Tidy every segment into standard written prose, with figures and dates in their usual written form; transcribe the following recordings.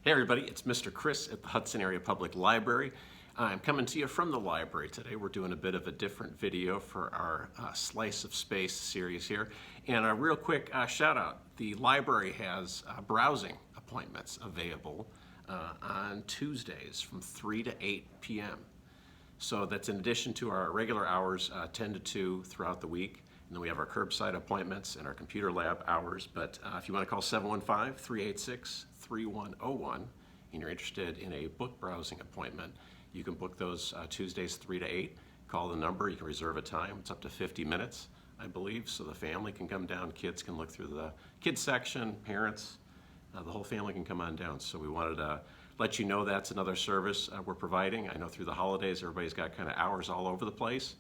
Hey everybody, it's Mr. Chris at the Hudson Area Public Library. I'm coming to you from the library today. We're doing a bit of a different video for our Slice of Space series here. And a real quick shout out. The library has browsing appointments available on Tuesdays from 3 to 8 p.m. So that's in addition to our regular hours, 10 to 2 throughout the week. And then we have our curbside appointments and our computer lab hours. But if you want to call 715-386-3101 and you're interested in a book browsing appointment, you can book those Tuesdays 3 to 8. Call the number, you can reserve a time. It's up to 50 minutes, I believe, so the family can come down, kids can look through the kids section, parents, the whole family can come on down. So we wanted to let you know that's another service we're providing. I know through the holidays everybody's got kind of hours all over the place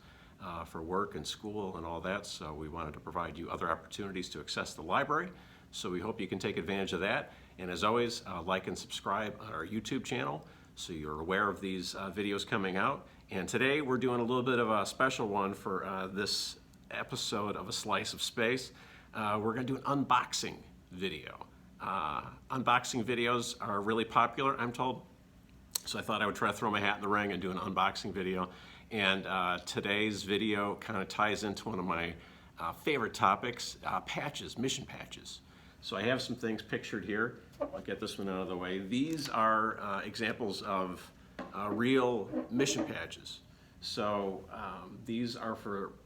for work and school and all that, so we wanted to provide you other opportunities to access the library. So we hope you can take advantage of that. And as always, like and subscribe on our YouTube channel so you're aware of these videos coming out. And today we're doing a little bit of a special one for this episode of A Slice of Space. We're going to do an unboxing video. Unboxing videos are really popular, I'm told, so I thought I would try to throw my hat in the ring and do an unboxing video. And today's video kind of ties into one of my favorite topics, patches, mission patches. So I have some things pictured here. I'll get this one out of the way. These are examples of real mission patches. So these are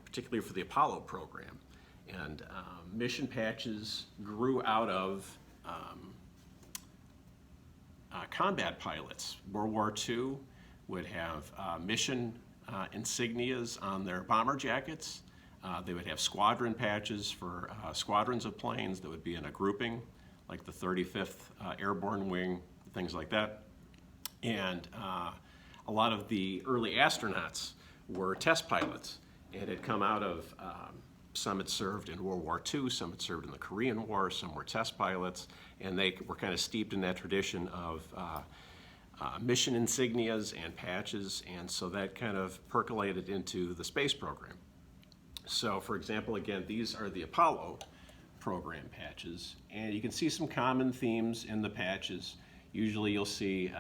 particularly for the Apollo program. And mission patches grew out of combat pilots. World War II would have mission insignias on their bomber jackets. They would have squadron patches for squadrons of planes that would be in a grouping, like the 35th Airborne Wing, things like that. And a lot of the early astronauts were test pilots and had come out of, some had served in World War II, some had served in the Korean War, some were test pilots, and they were kind of steeped in that tradition of mission insignias and patches, and so that kind of percolated into the space program. So for example, again, these are the Apollo program patches, and you can see some common themes in the patches. Usually you'll see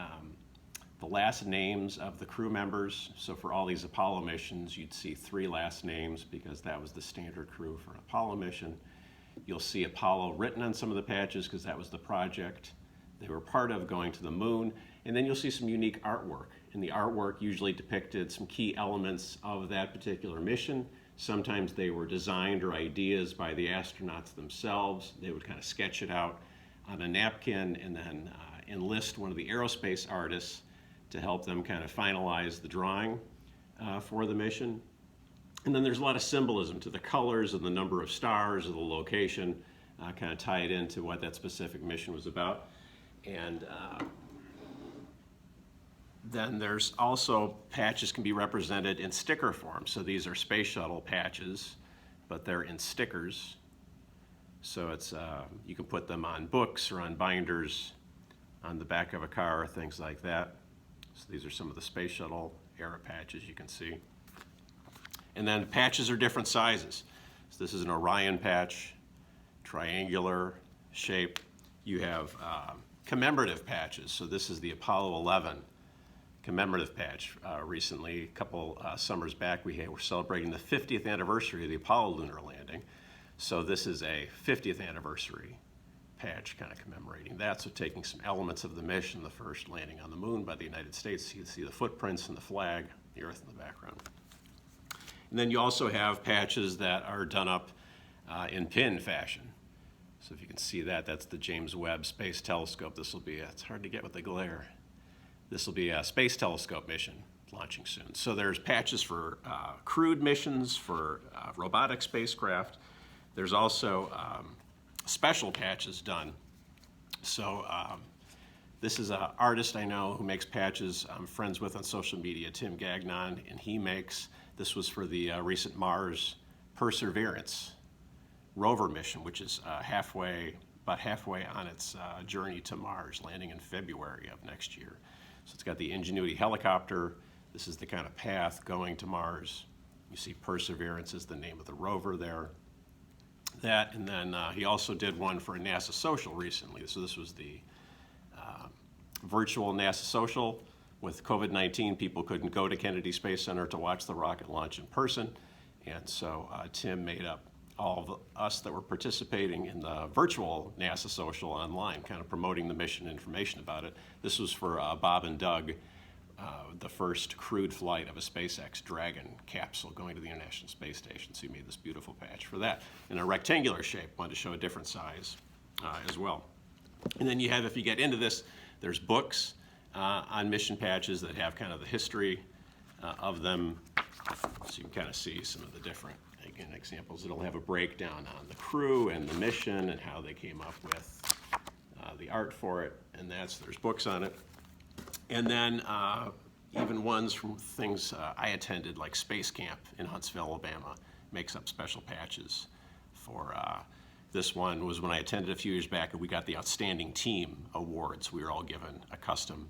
the last names of the crew members. So for all these Apollo missions, you'd see 3 last names because that was the standard crew for an Apollo mission. You'll see Apollo written on some of the patches because that was the project they were part of going to the moon. And then you'll see some unique artwork. And the artwork usually depicted some key elements of that particular mission. Sometimes they were designed or ideas by the astronauts themselves. They would kind of sketch it out on a napkin and then enlist one of the aerospace artists to help them kind of finalize the drawing for the mission. And then there's a lot of symbolism to the colors and the number of stars or the location, kind of tie it into what that specific mission was about. And then there's also patches can be represented in sticker form. So these are space shuttle patches, but they're in stickers. So it's you can put them on books or on binders, on the back of a car, things like that. So these are some of the space shuttle era patches you can see. And then patches are different sizes. So this is an Orion patch, triangular shape. You have commemorative patches. So this is the Apollo 11 commemorative patch. Recently, a couple summers back, we were celebrating the 50th anniversary of the Apollo lunar landing. So this is a 50th anniversary patch kind of commemorating that. So taking some elements of the mission, the first landing on the moon by the United States, you can see the footprints and the flag, the Earth in the background. And then you also have patches that are done up in pin fashion. So if you can see that, that's the James Webb Space Telescope. This will be, it's hard to get with the glare. This will be a space telescope mission launching soon. So there's patches for crewed missions, for robotic spacecraft. There's also special patches done. So this is an artist I know who makes patches I'm friends with on social media, Tim Gagnon, and he makes, this was for the recent Mars Perseverance rover mission, which is about halfway on its journey to Mars, landing in February of next year. So it's got the Ingenuity helicopter. This is the kind of path going to Mars. You see Perseverance is the name of the rover there. That, and then he also did one for a NASA social recently. So this was the virtual NASA Social. With COVID-19, people couldn't go to Kennedy Space Center to watch the rocket launch in person. And so Tim made up all of us that were participating in the virtual NASA Social online, kind of promoting the mission and information about it. This was for Bob and Doug, the first crewed flight of a SpaceX Dragon capsule going to the International Space Station. So he made this beautiful patch for that in a rectangular shape. Wanted to show a different size as well. And then you have, if you get into this, there's books on mission patches that have kind of the history of them. So you can kind of see some of the different, again, examples. It'll have a breakdown on the crew and the mission and how they came up with the art for it. And there's books on it. And then even ones from things I attended, like Space Camp in Huntsville, Alabama, makes up special patches for this one was when I attended a few years back, and we got the Outstanding Team Awards. We were all given a custom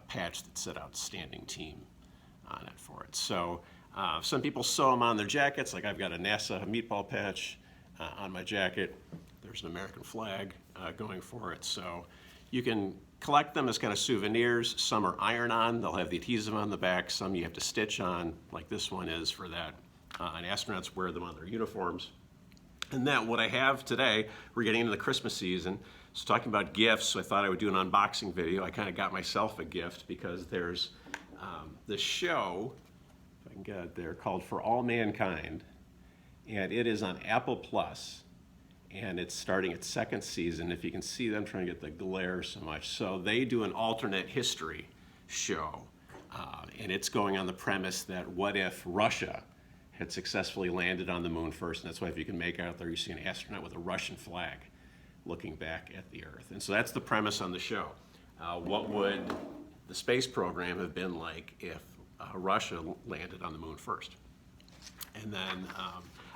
patch that said Outstanding Team on it for it. So some people sew them on their jackets, like I've got a NASA meatball patch on my jacket. There's an American flag going for it. So you can collect them as kind of souvenirs. Some are iron-on, they'll have the adhesive on the back. Some you have to stitch on, like this one is for that. And astronauts wear them on their uniforms. And then what I have today, we're getting into the Christmas season, so talking about gifts, so I thought I would do an unboxing video. I kind of got myself a gift because there's this show, if I can get it there, called For All Mankind, and it is on Apple Plus, and it's starting its second season. If you can see them, I'm trying to get the glare so much. So they do an alternate history show, and it's going on the premise that what if Russia had successfully landed on the moon first, and that's why if you can make out there, you see an astronaut with a Russian flag looking back at the Earth. And so that's the premise on the show. What would the space program have been like if Russia landed on the moon first? And then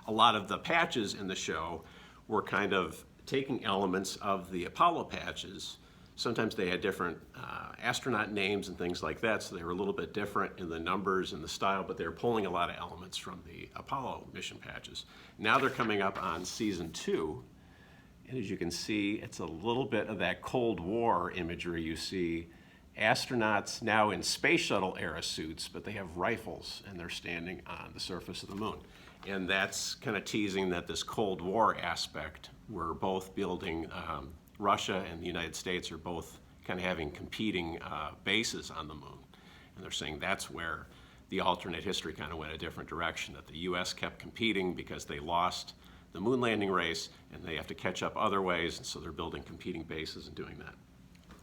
a lot of the patches in the show were kind of taking elements of the Apollo patches. Sometimes they had different astronaut names and things like that, so they were a little bit different in the numbers and the style, but they were pulling a lot of elements from the Apollo mission patches. Now they're coming up on season 2, and as you can see, it's a little bit of that Cold War imagery. You see astronauts now in space shuttle era suits, but they have rifles and they're standing on the surface of the moon. And that's kind of teasing that this Cold War aspect, we're both building Russia and the United States are both kind of having competing bases on the moon. And they're saying that's where the alternate history kind of went a different direction, that the US kept competing because they lost the moon landing race and they have to catch up other ways, and so they're building competing bases and doing that.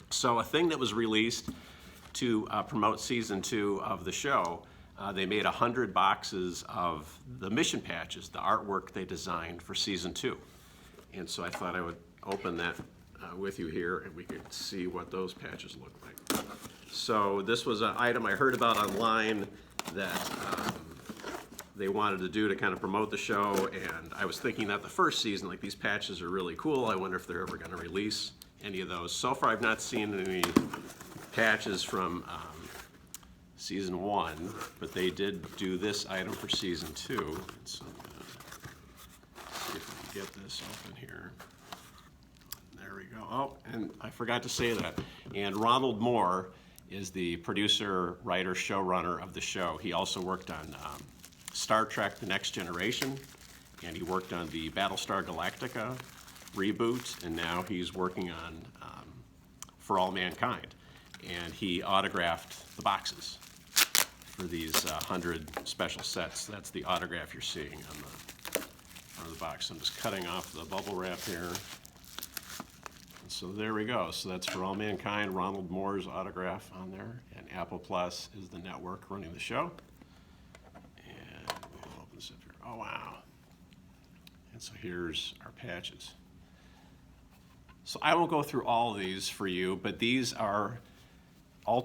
So a thing that was released to promote season 2 of the show, they made 100 boxes of the mission patches, the artwork they designed for season 2. And so I thought I would open that with you here and we could see what those patches look like. So this was an item I heard about online that they wanted to do to kind of promote the show, and I was thinking that the first season, like these patches are really cool. I wonder if they're ever going to release any of those. So far I've not seen any patches from season 1, but they did do this item for season 2. So see if we can get this open here. There we go. Oh, and I forgot to say that. And Ronald Moore is the producer, writer, showrunner of the show. He also worked on Star Trek: The Next Generation, and he worked on the Battlestar Galactica reboot, and now he's working on For All Mankind. And he autographed the boxes for these 100 special sets. That's the autograph you're seeing on the front of the box. I'm just cutting off the bubble wrap here. And so there we go. So that's For All Mankind, Ronald Moore's autograph on there, and Apple Plus is the network running the show. And we'll open this up here. Oh, wow. And so here's our patches. So I won't go through all of these for you, but these are